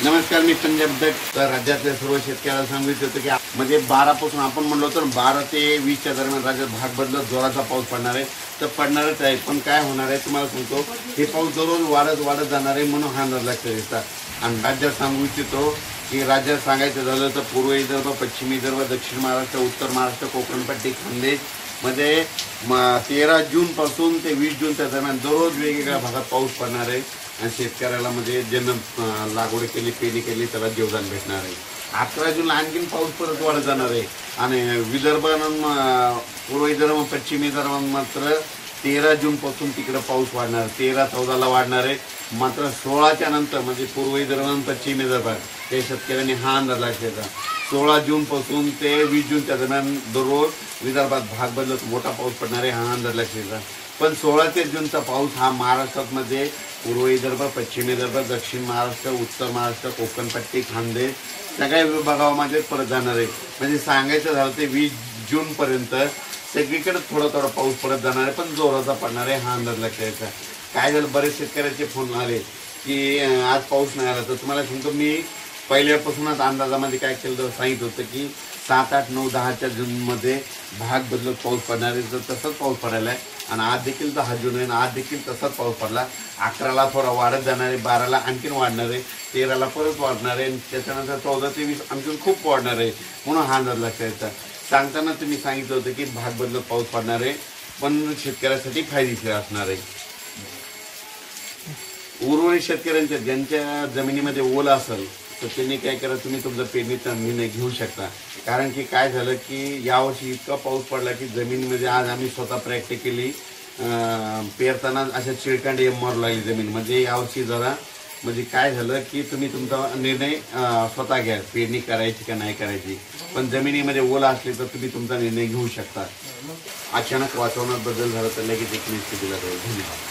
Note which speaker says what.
Speaker 1: नमस्कार, मी पंजाब दत्त. तर राज्यातल्या सर्व शेतकऱ्याला सांगितलं होतं की म्हणजे 12 पासून आपण म्हणलो तर 12 ते 20च्या दरम्यान राज्यात भाग बदलत जोराचा पाऊस पडणार आहे. तर पडणारच आहे, पण काय होणार आहे तुम्हाला सांगतो. हे पाऊस दररोज वाढत जाणार आहे, म्हणून हा अंदाज लक्षात येतात. आणि राज्यात सांगू इच्छितो की राज्यात सांगायचं झालं तर पूर्व विदर्भ, पश्चिम विदर्भ, दक्षिण महाराष्ट्र, उत्तर महाराष्ट्र, कोकणपट्टी, खानदेश मध्ये 13 जूनपासून ते 20 जूनच्या दरम्यान दररोज वेगवेगळ्या भागात पाऊस पडणार आहे. आणि शेतकऱ्याला म्हणजे ज्यांना लागवड केली, पेरणी केली त्याला जीवदान भेटणार आहे. 11 जूनला आणखीन पाऊस परत वाढत जाणार आहे. आणि विदर्भ, पूर्व विदर्भ, पश्चिम विदर्भ मात्र 13 जूनपासून तिकडे पाऊस वाढणार, 13-14ला वाढणार आहे. मात्र 16च्या नंतर म्हणजे पूर्व विदर्भ आणि पश्चिम विदर्भात त्या शेतकऱ्यांनी हा अंदाज घ्यायचा. 16 जूनपासून ते 20 जूनच्या दरम्यान दररोज विदर्भात भाग बदलत मोठा पाऊस पडणार आहे, हा अंदाज घ्यायचा. पण 16 ते जूनचा पाऊस हा महाराष्ट्रामध्ये पूर्व विदर्भ, पश्चिम विदर्भ, दक्षिण महाराष्ट्र, उत्तर महाराष्ट्र, कोकणपट्टी, खानदेश सगळ्या विभागामध्ये परत जाणार आहे. म्हणजे सांगायचं झालं ते 20 जूनपर्यंत सगळीकडे थोडा पाऊस परत जाणार आहे, पण जोराचा पडणार आहे, हा अंदाज लक्षात. काय झालं, बरेच शेतकऱ्याचे फोन आले की आज पाऊस नाही आला. तर तुम्हाला सांगतो, मी पहिल्यापासूनच अंदाजामध्ये काय केलं, सांगितलं होतं की 7, 8, 9, 10च्या जूनमध्ये भाग बदलत पाऊस पडणार आहे. तर तसंच पाऊस पडायला आहे. आणि आज देखील 10 जून आहे, आज देखील तसाच पाऊस पडला. 11ला थोडा वाढत जाणार आहे, 12ला आणखीन वाढणार आहे, 13ला परत वाढणार आहे, आणि त्याच्यानंतर 14 ते 20 आणखीन खूप वाढणार आहे, म्हणून हा अंदाज लक्षात. सांगताना तुम्ही सांगितलं होतं की भाग बदलत पाऊस पडणार आहे, पण शेतकऱ्यासाठी फायदेशीर असणार आहे. उर्वरित शेतकऱ्यांच्या ज्यांच्या जमिनीमध्ये ओल असेल तर त्यांनी काय करा, तुम्ही तुमचा पेरणीचा निर्णय घेऊ शकता. कारण की काय झालं की यावर्षी इतका पाऊस पडला की जमिनीमध्ये, आज आम्ही स्वतः प्रॅक्टिस केली, पेरताना अशा चिळकांडी मारू लागली जमीन. म्हणजे यावर्षी जरा म्हणजे काय झालं की तुम्ही तुमचा निर्णय स्वतः घ्या, पेरणी करायची का नाही करायची. पण जमिनीमध्ये ओला असली तर तुम्ही तुमचा निर्णय घेऊ शकता. अचानक वातावरणात बदल झाला तर लगेच एक स्थितीला जाईल. धन्यवाद.